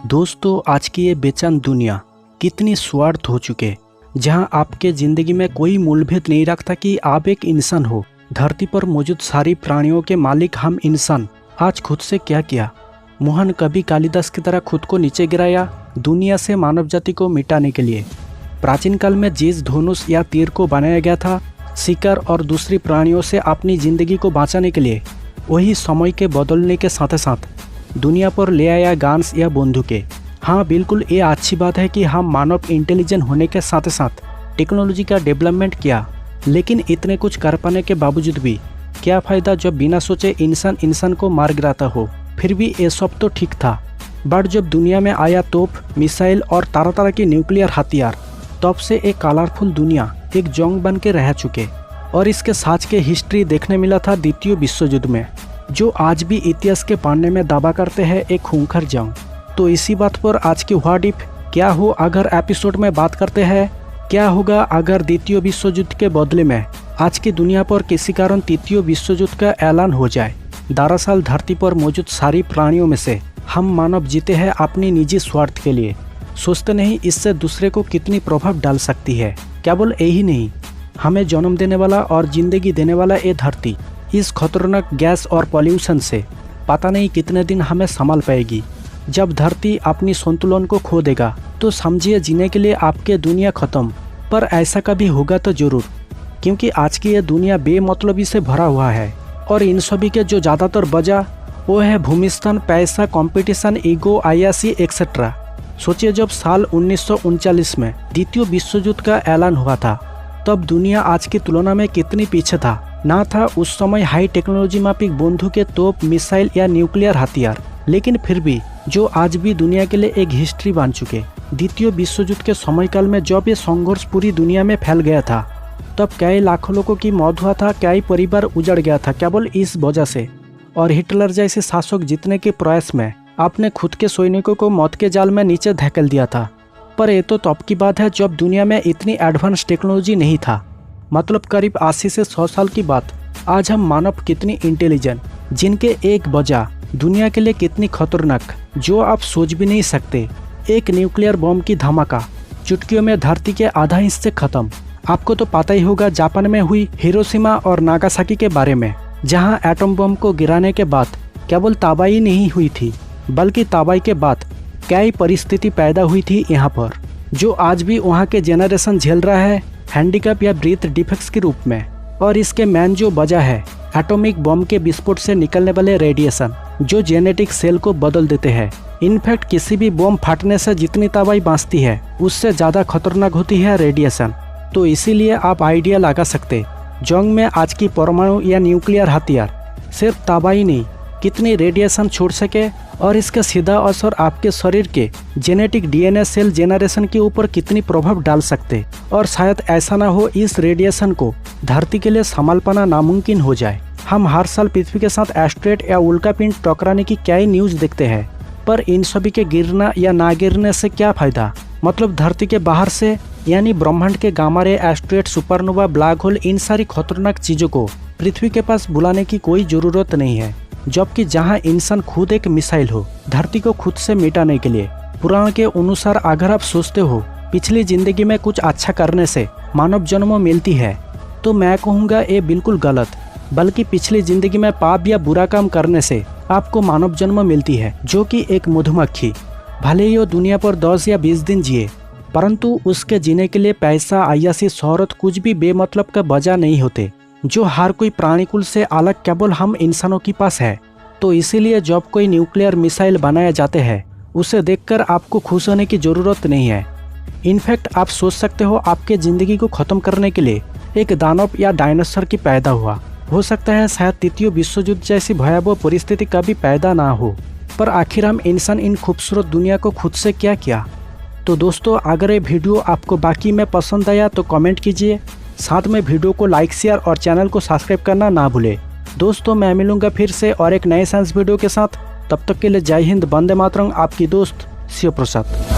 दोस्तों, आज की ये बेचैन दुनिया कितनी स्वार्थ हो चुके, जहां आपके ज़िंदगी में कोई मूलभेद नहीं रखता कि आप एक इंसान हो। धरती पर मौजूद सारी प्राणियों के मालिक हम इंसान आज खुद से क्या किया। मोहन कभी कालिदास की तरह खुद को नीचे गिराया दुनिया से मानव जाति को मिटाने के लिए। प्राचीन काल में जिस धनुष या तीर को बनाया गया था शिकार और दूसरी प्राणियों से अपनी ज़िंदगी को बचाने के लिए, वही समय के बदलने के साथ साथ दुनिया पर ले आया गन्स या बंदूकें। हाँ, बिल्कुल ये अच्छी बात है कि हम मानव इंटेलिजेंट होने के साथ साथ टेक्नोलॉजी का डेवलपमेंट किया, लेकिन इतने कुछ कर पाने के बावजूद भी क्या फ़ायदा जब बिना सोचे इंसान को मार गिराता हो। फिर भी ये सब तो ठीक था, बट जब दुनिया में आया तोप, मिसाइल और तरह तरह के न्यूक्लियर हथियार, तब से एक कलरफुल दुनिया एक जंग बन के रह चुके। और इसके साथ के हिस्ट्री देखने मिला था द्वितीय विश्व युद्ध में, जो आज भी इतिहास के पढ़ने में दावा करते हैं एक खूंखार जंग। तो इसी बात पर आज की व्हाट इफ क्या हो अगर एपिसोड में बात करते हैं। क्या होगा अगर द्वितीय विश्व युद्ध के बदले में आज की दुनिया पर किसी कारण तृतीय विश्व युद्ध का ऐलान हो जाए। दरअसल धरती पर मौजूद सारी प्राणियों में से हम मानव जीते हैं अपनी निजी स्वार्थ के लिए, सोचते नहीं इससे दूसरे को कितनी प्रभाव डाल सकती है। केवल यही नहीं, हमें जन्म देने वाला और जिंदगी देने वाला ये धरती इस खतरनाक गैस और पॉल्यूशन से पता नहीं कितने दिन हमें संभाल पाएगी। जब धरती अपनी संतुलन को खो देगा तो समझिए जीने के लिए आपके दुनिया खत्म। पर ऐसा कभी होगा तो जरूर, क्योंकि आज की ये दुनिया बेमतलबी से भरा हुआ है और इन सभी के जो ज़्यादातर वजह वो है भूमिस्थान, पैसा, कंपटीशन, ईगो, अय्याशी एक्सेट्रा। सोचिए, जब साल 1939 में द्वितीय विश्व युद्ध का ऐलान हुआ था तब दुनिया आज की तुलना में कितनी पीछे था। ना था उस समय हाई टेक्नोलॉजी माफिक बंदूकें, तोप, मिसाइल या न्यूक्लियर हथियार, लेकिन फिर भी जो आज भी दुनिया के लिए एक हिस्ट्री बन चुके। द्वितीय विश्व युद्ध के समयकाल में जब ये संघर्ष पूरी दुनिया में फैल गया था तब कई लाखों लोगों की मौत हुआ था, कई परिवार उजड़ गया था केवल इस वजह से। और हिटलर जैसे शासक जीतने के प्रयास में आपने खुद के सैनिकों को मौत के जाल में नीचे धकेल दिया था। पर ये तो तब की बात है जब दुनिया में इतनी एडवांस टेक्नोलॉजी नहीं था, मतलब करीब 80 से 100 साल की बात। आज हम मानव कितनी इंटेलिजेंट, जिनके एक वजह दुनिया के लिए कितनी खतरनाक, जो आप सोच भी नहीं सकते। एक न्यूक्लियर बम की धमाका चुटकियों में धरती के आधा हिस्से खत्म। आपको तो पता ही होगा जापान में हुई हिरोशिमा और नागासाकी के बारे में, जहां एटम बम को गिराने के बाद केवल तबाही नहीं हुई थी, बल्कि तबाही के बाद कई परिस्थिति पैदा हुई थी यहाँ पर, जो आज भी वहाँ के जेनरेशन झेल रहा है हैंडीकैप या ब्रीथ डिफेक्ट्स के रूप में। और इसके मेन जो वजह है एटॉमिक बम के विस्फोट से निकलने वाले रेडिएशन, जो जेनेटिक सेल को बदल देते हैं। इनफैक्ट किसी भी बम फटने से जितनी तबाही बाँचती है उससे ज़्यादा खतरनाक होती है रेडिएशन। तो इसीलिए आप आइडिया लगा सकते, जंग में आज की परमाणु या न्यूक्लियर हथियार सिर्फ तबाही नहीं, कितनी रेडिएशन छोड़ सके और इसका सीधा असर आपके शरीर के जेनेटिक डीएनए सेल जेनरेशन के ऊपर कितनी प्रभाव डाल सकते। और शायद ऐसा ना हो इस रेडिएशन को धरती के लिए संभाल पाना नामुमकिन हो जाए। हम हर साल पृथ्वी के साथ एस्ट्रेट या उल्कापिंड टकराने की क्या ही न्यूज़ देखते हैं, पर इन सभी के गिरना या ना गिरने से क्या फ़ायदा। मतलब धरती के बाहर से यानी ब्रह्मांड के गामा रे, एस्ट्रेट, सुपरनोवा, ब्लैक होल, इन सारी खतरनाक चीज़ों को पृथ्वी के पास बुलाने की कोई ज़रूरत नहीं है। जबकि जहां इंसान खुद एक मिसाइल हो धरती को खुद से मिटाने के लिए। पुराण के अनुसार अगर आप सोचते हो पिछली जिंदगी में कुछ अच्छा करने से मानव जन्म मिलती है, तो मैं कहूँगा ये बिल्कुल गलत, बल्कि पिछली जिंदगी में पाप या बुरा काम करने से आपको मानव जन्म मिलती है, जो कि एक मधुमक्खी। भले ही वो दुनिया पर 10 या 20 दिन जिए, परंतु उसके जीने के लिए पैसा, अय्याशी, शोहरत कुछ भी बेमतलब का वजह नहीं होते, जो हर कोई प्राणीकुल से अलग केवल हम इंसानों के पास है। तो इसीलिए जब कोई न्यूक्लियर मिसाइल बनाए जाते हैं उसे देखकर आपको खुश होने की ज़रूरत नहीं है। इनफैक्ट आप सोच सकते हो आपके ज़िंदगी को ख़त्म करने के लिए एक दानव या डायनासोर की पैदा हुआ। हो सकता है शायद तृतीय विश्व युद्ध जैसी भयावह परिस्थिति कभी पैदा ना हो। पर आखिर हम इंसान इन खूबसूरत दुनिया को खुद से क्या किया। तो दोस्तों, अगर ये वीडियो आपको बाकी में पसंद आया तो कमेंट कीजिए, साथ में वीडियो को लाइक, शेयर और चैनल को सब्सक्राइब करना ना भूले। दोस्तों, मैं मिलूंगा फिर से और एक नए साइंस वीडियो के साथ। तब तक के लिए जय हिंद, वंदे मातरम। आपकी दोस्त शिव प्रसाद।